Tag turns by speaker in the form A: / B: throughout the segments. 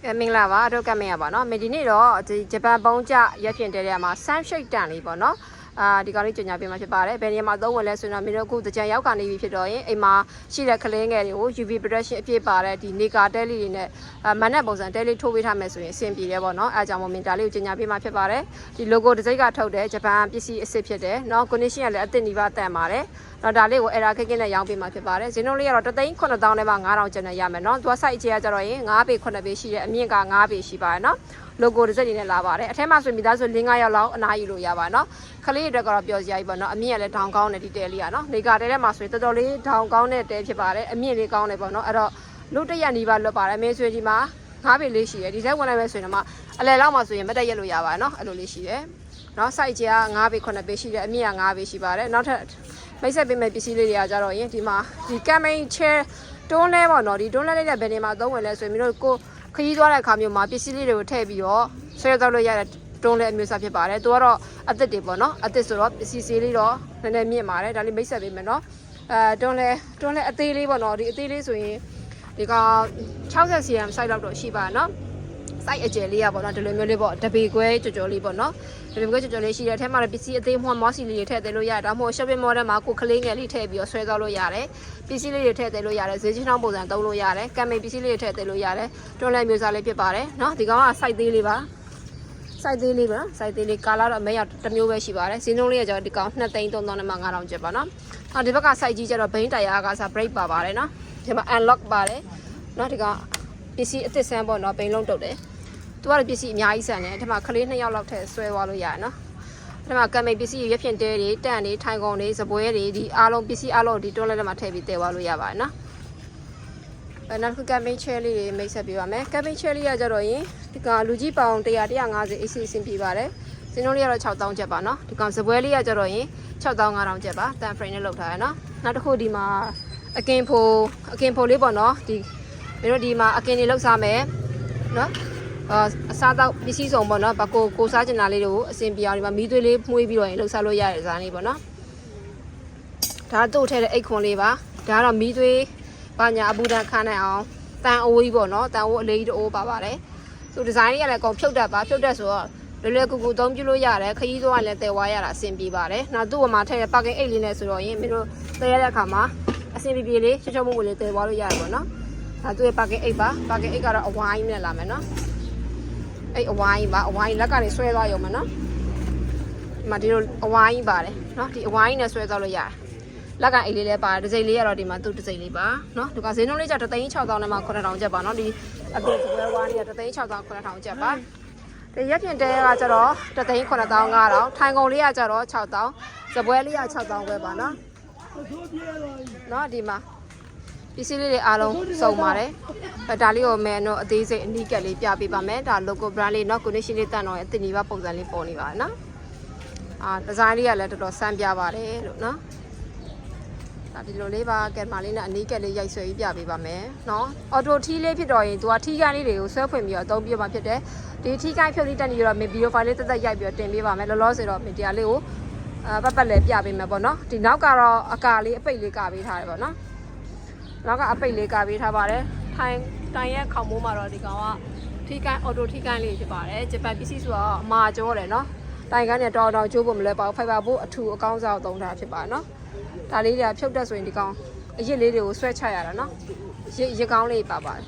A: မင်္ဂလာပါတော့ကမရပါเนาะဒီနေ့တော့ဒီဂျပန်ပုံးကြရက်ဖြင့်တဲတဲ့မှာ sunshade တန်လေးပေါ့เนาะဒီကောင်လေးကြော်ညာပေးမှာဖြစ်ပါတယ်ဘယ်နေရာမှာသုံးဝင်လဲဆိုတော့မင်းတို့အခုတကြံရောက်ကနေပြီဖြစ်တော့ရင်အိမ်မှာရှိတဲ့ကလေးငယ်တွေကို UV protection အပြည့်ပါတဲ့ဒီနေကာတဲလေးတွေနဲ့မနက်ပုံစံတဲလေးထိုးပေးထားမယ်ဆိုရင်အဆင်ပြေတယ်ပေါ့เนาะအဲအကြောင်းမို့မင်းဒါလေးကိုကြော်ညာပေးမှာဖြစ်ပါတယ်ဒီ logo တစ်စိတ်ကထုတ်တဲ့ဂျပန်ပစ္စည်းအစ်စ်ဖြစ်တယ်เนาะ condition ကလည်းအသစ်နီးပါးတန်ပါတယ်တော့ဒါလေးကို error ခက်ခက်နဲ့ရောင်းပေးမှာဖြစ်ပါတယ်ဈေးနှုန်းလေးကတော့3,900နဲ့မှ9,000ကျပ်နဲ့ရမယ်เนาะသူက site အခြေကကြတော့ရင်9ပေ9ပေရှိတယ်အမြင့်က9ပေရှိပါတယ်เนาะ logo တစ်စက်နေနဲ့လာပါတယ်အထက်မှာဆိုမိသားစု5ယောက်လောက်အနားယူလို့ရပါเนาะခလေးတွေကတော့ပျော်စရာကြီးပေါ့เนาะအမြင့်ကလည်းဒေါင်ကောင်းတယ်ဒီတဲလေးอ่ะเนาะနေကာတဲထဲမှာဆိုရင်တော်တော်လေးဒေါင်ကောင်းတဲ့တဲဖြစ်ပါတယ်အမြင့်လေးကောင်းတယ်ပေါ့เนาะအဲ့တော့လူတရက်နီးပါလွတ်ပါတယ်မင်းဆွေဒီမှာ9ပေလေးရှိတယ်ဒီဇက်ဝင်လိုက်မယ်ဆိုရင်တော့အလဲလောက်မှာဆိုရင်မတက်ရက်လို့ရပါเนาะအဲ့လိုလေးရှိတယ်เนาะ site ကြီးက9ပေ9ပေရှိတယ်အမြင့်က9ပေရှိပါတယ်နောက်ထပ်မိတ်ဆက်ပေးမယ့်ပစ္စည်းလေးတွေကကြတော့ရင်ဒီမှာဒီ campaign chair တွန်းလဲပေါ့เนาะဒီတွန်းလဲလေးတဲ့ဘယ်နေမှာသုံးဝင်လဲဆိုရင်မျိုးတို့ကိုခရီးသွားတဲ့အခါမျိုးမှာပစ္စည်းလေးတွေကိုထည့်ပြီးတော့ဆွဲသွားလို့ရတဲ့တွန်းလဲအမျိုးအစားဖြစ်ပါတယ်သူကတော့အသစ်တွေပေါ့เนาะအသစ်ဆိုတော့ပစ္စည်းလေးတော့နည်းနည်းမြင့်ပါတယ်ဒါလေးမိတ်ဆက်ပေးမယ်เนาะတွန်းလဲအသေးလေးပေါ့เนาะဒီအသေးလေးဆိုရင်ဒီက60 cm size လောက်တော့ရှိပါเนาะsite အကျယ်လေးอ่ะပေါ့เนาะဒီလိုမျိုးလေးပေါ့တပေခွဲကြော်လေးပေါ့เนาะတပေခွဲကြော်လေးရှိတဲ့အထက်မှာပစ္စည်းအသေးမွှမောစီလေးတွေထည့်သေးလို့ရတယ်ဒါမှမဟုတ် shopping mall ထဲမှာကိုကလေးငယ်လေးထည့်ပြီးတော့ဆွဲသွားလို့ရတယ်ပစ္စည်းလေးတွေထည့်သေးလို့ရတယ်ဈေးချင်းနှောင်းပုံစံသုံးလို့ရတယ်ကမ်မိန်ပစ္စည်းလေးတွေထည့်သေးလို့ရတယ်တွန်းလဲမျိုးစားလေးဖြစ်ပါတယ်เนาะဒီကောင်က site သေးလေးပါ site သေးလေးပါနော် site သေးလေးကာလာတော့အမဲရောက်တစ်မျိုးပဲရှိပါတယ်ဈေးနှုန်းလေးကကျတော့ဒီကောင်2,300နဲ့မှ9,000ကျပ်ပါနော်ဒီဘက်က site ကြီးကျတော့ဘိန်းတိုင်အားကစား brake ပါပါတယ်နော်ဒီမှာ unlock ပါတယ်နော်ဒီကောင်ပစ္စည်းအသစ်ဆန်းပေါ့နော်ဘိန်းလုံးတုတ်တယ်သူကတော့ပစ္စည်းအများကြီးဆန်တယ်ဒီမှာကလေး2ယောက်လောက်ထည့်ဆွဲသွားလို့ရတယ်နော်ဒီမှာကမ်မိန်ပစ္စည်းရွက်ဖြင့်တဲတွေတန့်တွေထိုင်ကုန်တွေစပွဲတွေဒီအားလုံးပစ္စည်းအားလုံးဒီတွန်းလဲထဲမှာထည့်ပြီးတည်သွားလို့ရပါတယ်နော်နောက်တစ်ခုကမ်ပိန်းချဲလေးတွေမိတ်ဆက်ပေးပါမယ်ကမ်ပိန်းချဲလေးကကြတော့ရင်ဒီကလူကြီးပေါင်100 150အေးစီအဆင်ပြေပါတယ်ဈေးနှုန်းလေးကတော့6,000ကျပ်ပါเนาะဒီကောင်စပွဲလေးကကြတော့ရင်6,500ကျပ်ပါတန်ဖရိန်နဲ့လောက်ထားရเนาะနောက်တစ်ခုဒီမှာအကင်ဖိုလေးပေါ့เนาะဒီမင်းတို့ဒီမှာအကင်တွေလောက်စားမယ်เนาะအစားတော့ပစ္စည်းစုံပေါ့เนาะဘကိုစားချင်တာလေးတွေကိုအဆင်ပြေအောင်ဒီမှာမီးသွေးလေးမှုေးပြီးတော့ရင်လောက်စားလို့ရတဲ့ဇာတ်လေးပေါ့เนาะဒါတို့ထဲတဲ့အိတ်ခွန်လေးပါဒါကတော့မီးသွေးဘာညာအပူဓာတ်ခါနိုင်အောင်တန်အိုးကြီးပေါ့နော်တန်အိုးအလေးကြီးတအိုးပါပါတယ်ဆိုဒီဇိုင်းလေးကလည်းအကုန်ဖြုတ်တတ်ပါဖြုတ်တတ်ဆိုတော့လွယ်ကူကူသုံးပြလို့ရတယ်ခရီးသွားရင်လည်းတည်ဝါရတာအဆင်ပြေပါတယ်နောက်သူ့ဘမှာထည့်တဲ့ parking အိတ်လေးနဲ့ဆိုတော့ရင်မင်းတို့တည်ရတဲ့အခါမှာအဆင်ပြေလေးချောချောမွေ့မွေ့လေးတည်သွားလို့ရတယ်ပေါ့နော်သူ့ရဲ့ parking အိတ်ပါ parking အိတ်ကတော့အဝိုင်းနဲ့လာမယ်နော်အဲ့အဝိုင်းပါအဝိုင်းလက်ကနေဆွဲသွားရုံမယ်နော်ဒီမှာဒီလိုအဝိုင်းပါတယ်နော်ဒီအဝိုင်းနဲ့ဆွဲသွားလို့ရတယ်လက်ကအိတ်လေးလည်းပါတယ်တစ်စိမ့်လေးကတော့ဒီမှာသူ့တစ်စိမ့်လေးပါเนาะဒီကဈေးနှုန်းလေးကျ3,600နဲ့မှ9,000ကျပ်ပါเนาะဒီအပြင်စပွဲဝါးလေးက3,600 9,000ကျပ်ပါဒီရက်ပြင်တဲကကျတော့3,900 ထိုင်ကုန်လေးကကျတော့6,000စပွဲလေးက6,000ပဲပါเนาะဒီမှာပစ္စည်းလေးတွေအားလုံးစုံပါတယ်ဒါလေးကိုမယ်တော့အသေးစိတ်အနီးကပ်လေးပြပေးပါမယ်ဒါ logo brand လေးเนาะ condition လေးတန်တော့အတင်ဒီပါပုံစံလေးပေါ်နေပါเนาะဒီဇိုင်းလေးကလည်းတော်တော်ဆန်းပြပါတယ်လို့เนาะဒီလိုလေးပါကင်မလေးနဲ့အနီးကက်လေးရိုက်ဆွဲပြီးပြပေးပါမယ်เนาะအော်တိုထီးလေးဖြစ်တော့ရင်သူကထီးကိုင်းလေးတွေကိုဆွဲဖွင့်ပြီးတော့အသုံးပြမှာဖြစ်တယ်ဒီထီးကိုင်းဖြုတ်လေးတက်နေတော့မင်းဗီဒီယိုဖိုင်လေးတက်တက်ရိုက်ပြီးတော့တင်ပေးပါမယ်လောလောဆယ်တော့မင်းတရားလေးကိုပတ်လေးပြပေးမယ်ပေါ့เนาะဒီနောက်ကတော့အကာလေးအပိတ်လေးကပေးထားတယ်ပေါ့เนาะနောက်ကအပိတ်လေးကပေးထားပါတယ်တိုင်ရဲ့ခေါင်မိုးမှာတော့ဒီကောင်ကထီးကိုင်းအော်တိုထီးကိုင်းလေးဖြစ်ပါတယ်ဂျပန်ပစ္စည်းဆိုတော့အမာကျော်တယ်เนาะတိုင်ကန်းနဲ့တော်ကျိုးဖို့မလဲပါဘူးဖိုင်ဘာဘို့အထူအကောင်းစားသုံးထားဖြစ်ပါเนาะဒါလေးတွေကဖြုတ်တက်ဆိုရင်ဒီကောင်အရစ်လေးတွေကိုဆွဲချရတာเนาะရစ်ကောင်းလေးပါပါတယ်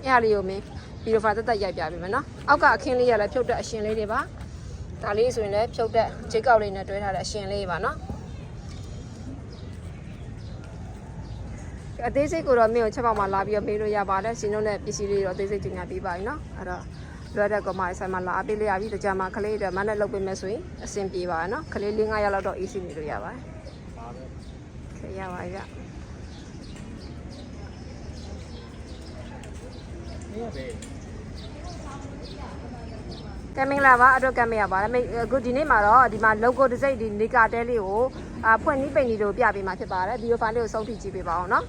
A: အဲ့ဟာလေးကိုမင်းဗီဒီယိုဖိုင်တက်ရိုက်ပြပေးမယ်เนาะအောက်ကအခင်းလေးရလည်းဖြုတ်တက်အရှင်လေးတွေပါဒါလေးဆိုရင်လည်းဖြုတ်တက်ဂျိတ်ကောက်လေးနဲ့တွဲထားတဲ့အရှင်လေးပါเนาะအသေးစိတ်ကိုတော့မင်းကိုချက်ပေါက်မှာလာပြီးတော့မေးလို့ရပါတယ်စီနုံးနဲ့ပစ္စည်းလေးတော့အသေးစိတ်တင်ပြပေးပါပြီเนาะအဲ့တော့လွယ်တဲ့ကောမိုင်ဆိုင်မှာလာပေးလို့ရပြီတကြမှာကလေးတွေမနဲ့လုပ်ပေးမယ်ဆိုရင်အဆင်ပြေပါเนาะကလေး၄-၅ ရက်လောက်တော့ easy နေလို့ရပါတယ်ရပါပြီကမင်္ဂလာပါအတွက်ကမရပါလားအခုဒီနေ့မှာတော့ဒီမှာ logo တစ်စိတ်ဒီနေကာတဲလေးကိုဖွင့်နှီးပိန်လေးတို့ပြပေးမှာဖြစ်ပါတယ်ဗီဒီယိုဖိုင်လေးကိုစုံထိကြည့်ပေးပါအောင်เนาะ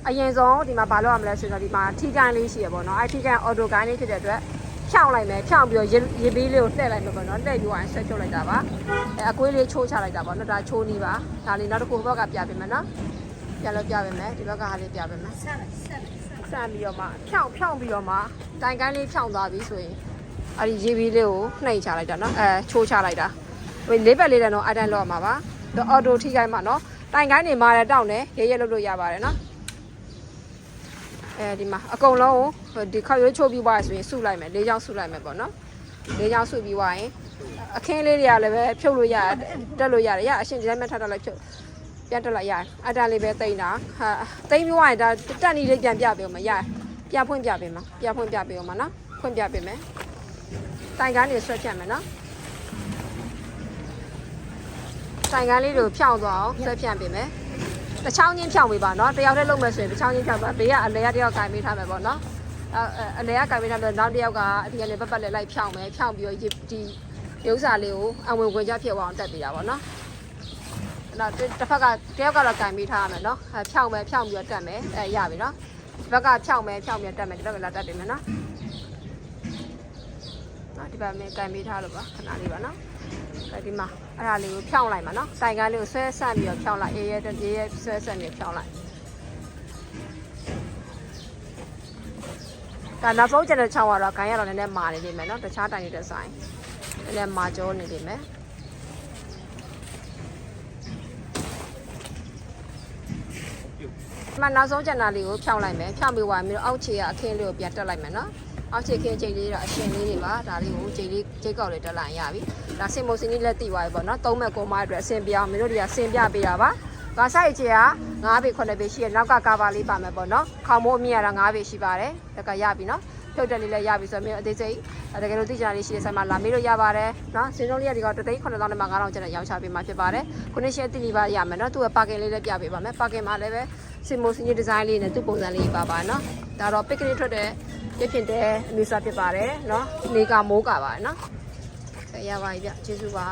A: အရင်ဆုံးဒီမှာဘာလုပ်ရမလဲဆိုတော့ဒီမှာထီကိုင်းလေးရှိရပေါ့เนาะအဲထီကိုင်းအော်တိုကိုင်းလေးဖြစ်တဲ့အတွက်ဖြောင်းလိုက်မယ်ဖြောင်းပြီးတော့ရေပေးလေးကိုလှည့်လိုက်မယ်ပေါ့เนาะလှည့်ပြီးရင်ဆွဲဖြုတ်လိုက်တာပါအကွေးလေးချိုးချလိုက်တာပေါ့เนาะဒါချိုးနေပါဒါလေးနောက်တစ်ခုဘက်ကပြပေးမယ်เนาะပြန်လို့ပြပေးမယ်ဒီဘက်ကဟာလေးပြပေးမယ် ဆန်ပြီးတော့မှဖြောင်းပြီးတော့မှတိုင်ကန်းလေးဖြောင်းသွားပြီဆိုရင်အဲ့ဒီရေဘီလေးကိုနှိပ်ချလိုက်တာနော်ချိုးချလိုက်တာဟိုလေးပတ်လေးတန်းတော့အတန်းလောက်မှာပါတော့အော်တိုထိခိုက်မှာနော်တိုင်ကန်းနေမှာလည်းတောင်းတယ်ရဲလုပ်လို့ရပါတယ်နော်ဒီမှာအကုန်လုံးဒီခောက်ရွေးချိုးပြီးသွားဆိုရင်စုလိုက်မယ်၄ချောင်းစုလိုက်မယ်ပေါ့နော်၄ချောင်းစုပြီးသွားရင်အခင်းလေးတွေကလည်းပဲဖြုတ်လို့ရတက်လို့ရတယ်အရှင်ဒီတိုင်းမှထားလိုက်ဖြုတ်ပြန်တက်လိုက်ရအတန်းလေးပဲတိမ့်တာတိမ့်ပြီးသွားရင်ဒါတက်နီလေးပြန်ပြပေးအောင်မရပြဖွင့်ပြပေးမှာပြဖွင့်ပြပေးအောင်မနော်ဖွင့်ပြပေးမယ်တိုင်ကန်းတွေဆွဲဖြတ်မယ်နော်တိုင်ကန်းလေးတို့ဖြောင်းသွားအောင်ဆွဲဖြတ်ပေးမယ်တစ်ချောင်းချင်းဖြောင်းပေးပါနော်တယောက်တည်းလုံးမယ်ဆိုရင်တစ်ချောင်းချင်းဖြောင်းပါဘေးကအလဲကတယောက်ကင်ပေးထားမယ်ပေါ့နော်အလဲကကင်ပေးထားမယ်နောက်တယောက်ကဒီကနေပတ်ပတ်လဲလိုက်ဖြောင်းမယ်ဖြောင်းပြီးတော့ဒီဥစ္စာလေးကိုအဝင်ဝင်ကြဖြစ်အောင်တက်ပေးတာပေါ့နော်နောက်တစ်ဖက်ကတယောက်ကတော့ကင်ပေးထားရမယ်နော်ဖြောင်းမယ်ဖြောင်းပြီးတော့တက်မယ်ရပြီနော်ဒီဘက်ကဖြောင်းမယ်ဖြောင်းပြီးတက်မယ်ဒီဘက်ကလာတက်တယ်မယ်နော်ဒီဘက်မှာကင်ပေးထားလို့ပါခဏလေးပါနော်ဒီမှာအဲ့ဒါလေးကိုဖြောင်းလိုက်မှာနော်တိုင်ကန်းလေးကိုဆွဲဆန့်ပြီးတော့ဖြောင်းလိုက်အေးရဲဆွဲဆန့်ပြီးဖြောင်းလိုက်ဒါနောက်ဆုံးကျတဲ့ချောင်းကတော့ခိုင်းရတော့နည်းနည်းမာနေလိမ့်မယ်နော်တခြားတိုင်နေတဲ့ဆိုင်နည်းနည်းမာကြောနေလိမ့်မယ်ဒီမှာနောက်ဆုံးကျန်တာလေးကိုဖြောင်းလိုက်မယ်ဖြောင်းပြီးသွားပြီးတော့အောက်ခြေကအခင်းလေးကိုပြန်တက်လိုက်မယ်နော်အောက်ခြေခင်းချိန်လေးတော့အရှင်လေးတွေပါဒါလေးကိုချိန်ကောက်လေးတက်လိုက်ရပြီဒါစင်မိုစင်ကြီးလက်တိသွားပြီပေါ့နော်သုံးမဲ့ကိုမအတွက်အဆင်ပြအောင်မင်းတို့တွေကဆင်ပြပေးတာပါကားဆိုင်ချေက9ပေ9ပေရှိရနောက်ကကာဘာလေးပါမယ်ပေါ့နော်ခေါင်းမိုးအမြင့်ရတာ9ပေရှိပါတယ်ဒါကရပြီနော်ဖြုတ်တက်လေးလည်းရပြီဆိုတော့မင်းအသေးစိတ်တကယ်လို့သိချင်တာလေးရှိတဲ့ဆိုင်မှာလာမေးလို့ရပါတယ်နော်စင်လုံးလေးကဒီကောင်3,900နဲ့မှ9,000ကျန်တဲ့ရောင်းချပေးမှာဖြစ်ပါတယ်ခုနှစ်ရှယ်တိလီပါရမယ်နော်သူကပါကင်လေးလည်းပြပေးပါမယ်ပါကင်မှာလည်းပဲစင်မိုစင်ကြီးဒီဇိုင်းလေးနဲ့သူ့ပုံစံလေးပါပါနော်ဒါတော့ pick လေးထွက်တဲ့ပြဖြစ်တဲ့အမျိုးအစားဖြစ်ပါတယ်နော်နေကမိုးကပါနော်ရပါပြီဗျကျေးဇူးပါ